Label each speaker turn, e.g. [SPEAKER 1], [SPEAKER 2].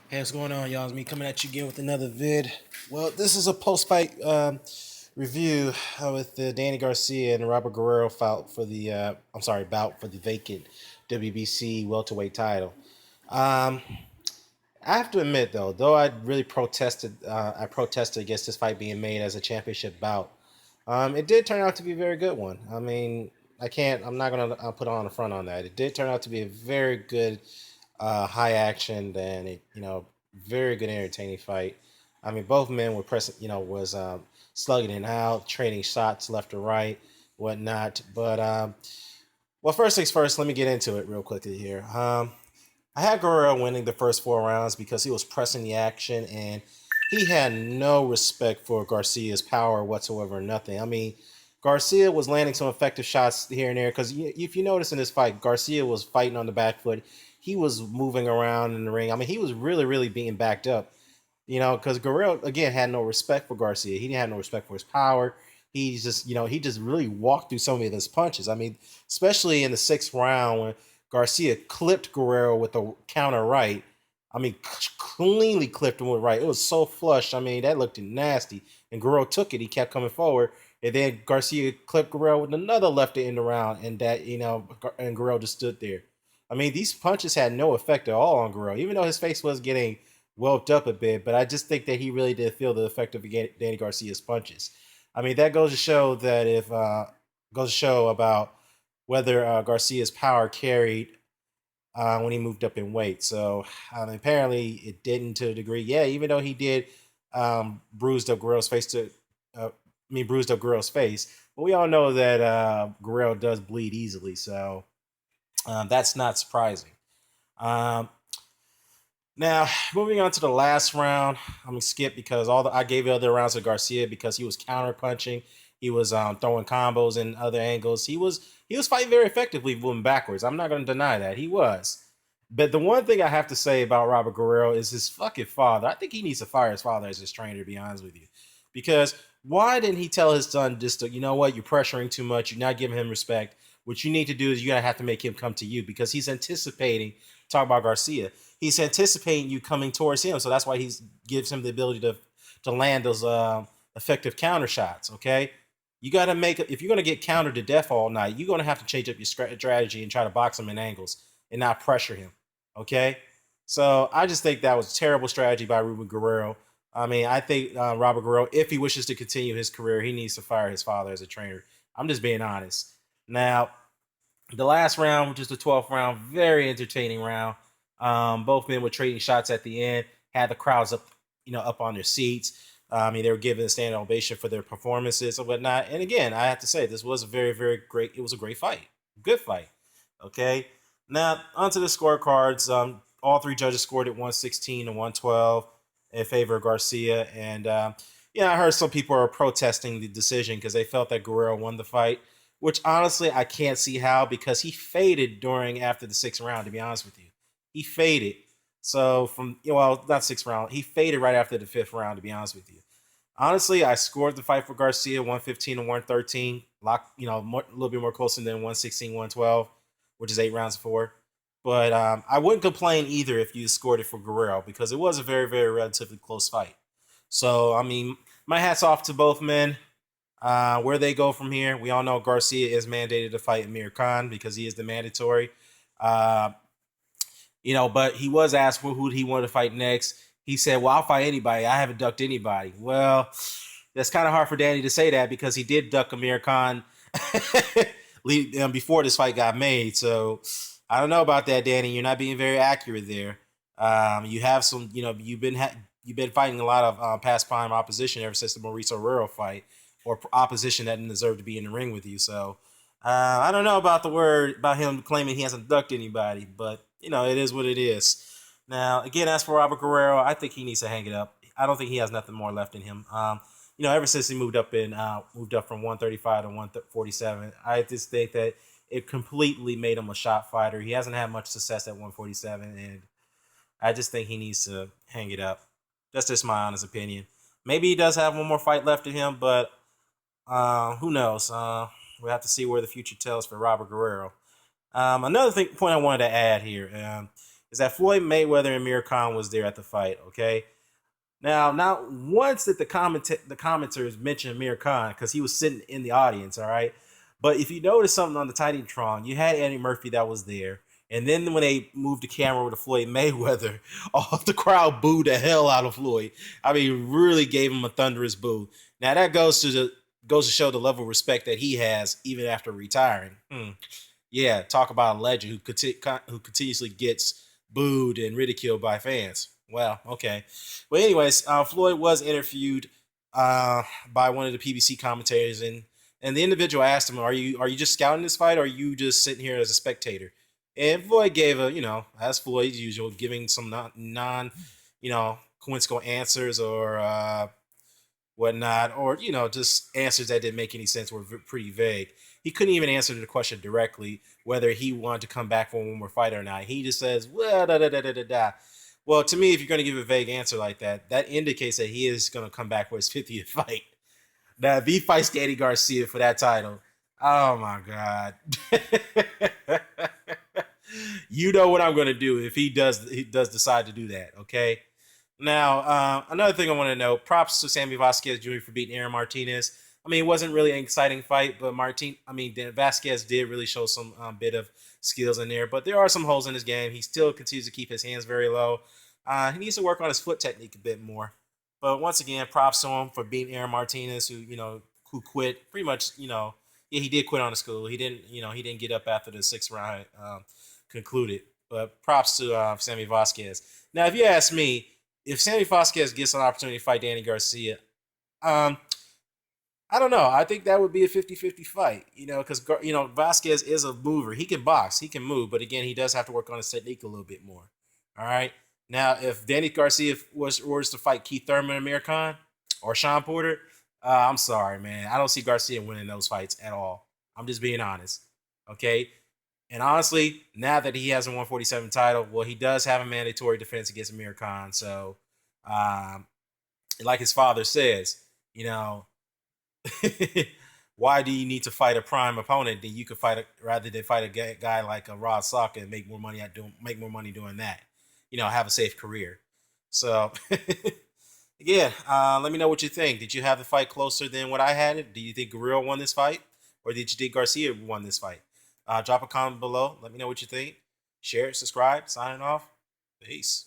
[SPEAKER 1] Hey, what's going on, y'all? It's me coming at you again with another vid. Well, this is a post-fight review with Danny Garcia and Robert Guerrero bout for the vacant WBC welterweight title. Um, I have to admit, though I really I protested against this fight being made as a championship bout. It did turn out to be a very good one. I mean, I'm not gonna put on the front on that. It did turn out to be a very good, high action and very good entertaining fight. I mean, both men were pressing, was slugging it out, trading shots left or right, whatnot. But well, first things first, let me get into it real quickly here. I had Guerrero winning the first 4 rounds because he was pressing the action and he had no respect for Garcia's power whatsoever. Nothing. I mean, Garcia was landing some effective shots here and there because if you notice in this fight, Garcia was fighting on the back foot. He was moving around in the ring. I mean, he was really, really being backed up. Because Guerrero again had no respect for Garcia. He didn't have no respect for his power. He just really walked through so many of his punches. I mean, especially in the sixth round when Garcia clipped Guerrero with a counter right. I mean, cleanly clipped him with right. It was so flush. I mean, that looked nasty. And Guerrero took it. He kept coming forward. And then Garcia clipped Guerrero with another left in the round. And and Guerrero just stood there. I mean, these punches had no effect at all on Guerrero, even though his face was getting whelped up a bit. But I just think that he really did feel the effect of Danny Garcia's punches. I mean, that goes to show that if goes to show about whether Garcia's power carried when he moved up in weight. So apparently it didn't to a degree. Yeah, even though he did bruised up Guerrero's face bruised up Guerrero's face. But we all know that Guerrero does bleed easily, so that's not surprising. Um, Now, moving on to the last round, I'm gonna skip because I gave the other rounds to Garcia because he was counter punching, he was throwing combos and other angles. He was fighting very effectively, moving backwards. I'm not gonna deny that he was. But the one thing I have to say about Robert Guerrero is his fucking father. I think he needs to fire his father as his trainer, to be honest with you. Because why didn't he tell his son just to, you know what, you're pressuring too much, you're not giving him respect. What you need to do is you gotta have to make him come to you because he's anticipating. Talk about Garcia. He's anticipating you coming towards him, so that's why he gives him the ability to land those effective counter shots. Okay, you got to make if you're going to get countered to death all night, you're going to have to change up your strategy and try to box him in angles and not pressure him. Okay, so I just think that was a terrible strategy by Ruben Guerrero. I mean, I think Robert Guerrero, if he wishes to continue his career, he needs to fire his father as a trainer. I'm just being honest. Now, the last round, which is the 12th round, very entertaining round. Both men were trading shots at the end, had the crowds up, up on their seats. I mean, they were given a standing ovation for their performances and whatnot. And again, I have to say, this was a very, very great. It was a great fight, good fight. Okay, now onto the scorecards. All three judges scored at 116 and 112 in favor of Garcia. And yeah, I heard some people are protesting the decision because they felt that Guerrero won the fight. Which honestly, I can't see how because he faded after the sixth round. To be honest with you, he faded. So not sixth round, he faded right after the fifth round. To be honest with you, honestly, I scored the fight for Garcia 115 and 113, a little bit more closer than 116, 112, which is 8 rounds of four. But I wouldn't complain either if you scored it for Guerrero because it was a very, very relatively close fight. So I mean, my hats off to both men. Where they go from here, we all know Garcia is mandated to fight Amir Khan because he is the mandatory. Uh, but he was asked who he wanted to fight next. He said, "Well, I'll fight anybody. I haven't ducked anybody." Well, that's kind of hard for Danny to say that because he did duck Amir Khan before this fight got made. So I don't know about that, Danny. You're not being very accurate there. You have some, you've been fighting a lot of past prime opposition ever since the Mauricio Herrero fight, or opposition that didn't deserve to be in the ring with you. So I don't know about the word about him claiming he hasn't ducked anybody, but it is what it is. Now, again, as for Robert Guerrero, I think he needs to hang it up. I don't think he has nothing more left in him. Ever since he moved up from 135 to 147, I just think that it completely made him a shot fighter. He hasn't had much success at 147, and I just think he needs to hang it up. That's just my honest opinion. Maybe he does have one more fight left in him, but who knows? We'll have to see where the future tells for Robert Guerrero. Another point I wanted to add here. is that Floyd Mayweather and Amir Khan was there at the fight. Okay, now once that the commenters mentioned Amir Khan because he was sitting in the audience. All right, but if you notice something on the Titantron, you had Eddie Murphy that was there. And then when they moved the camera over to Floyd Mayweather, all the crowd booed the hell out of Floyd. I mean, really gave him a thunderous boo. Now that goes to show the level of respect that he has even after retiring. Yeah, talk about a legend who continuously gets booed and ridiculed by fans. Well, okay. Well, anyways, Floyd was interviewed by one of the PBC commentators, and the individual asked him, "Are you just scouting this fight, or are you just sitting here as a spectator?" And Floyd gave as Floyd's usual, giving some non coincidental answers or whatnot, or just answers that didn't make any sense, were pretty vague. He couldn't even answer the question directly whether he wanted to come back for one more fight or not. He just says, "Well, da da da da da da." Well, to me, if you're going to give a vague answer like that, that indicates that he is going to come back for his 50th fight. Now, if he fights Danny Garcia for that title, oh my god, you know what I'm going to do if he does decide to do that. Okay. Now, another thing I want to know: props to Sammy Vasquez Jr. for beating Aaron Martinez. I mean, it wasn't really an exciting fight, but Vasquez did really show some bit of skills in there. But there are some holes in his game. He still continues to keep his hands very low. He needs to work on his foot technique a bit more. But once again, props to him for beating Aaron Martinez, who quit pretty much. Yeah, he did quit on the school. He didn't get up after the sixth round concluded. But props to Sammy Vasquez. Now, if you ask me, if Sammy Vasquez gets an opportunity to fight Danny Garcia, um, I don't know. I think that would be a 50-50 fight, because Vasquez is a mover. He can box, he can move, but again, he does have to work on his technique a little bit more. All right. Now, if Danny Garcia was to fight Keith Thurman and Amir Khan or Sean Porter, I'm sorry, man. I don't see Garcia winning those fights at all. I'm just being honest. Okay. And honestly, now that he has a 147 title, well, he does have a mandatory defense against Amir Khan. So, um, like his father says, you know, why do you need to fight a prime opponent that you could rather than fight a guy like a Rod Saka and make more money doing that? Have a safe career. So, again, let me know what you think. Did you have the fight closer than what I had it? Do you think Guerrero won this fight, or did you think Garcia won this fight? Drop a comment below. Let me know what you think. Share, subscribe. Signing off. Peace.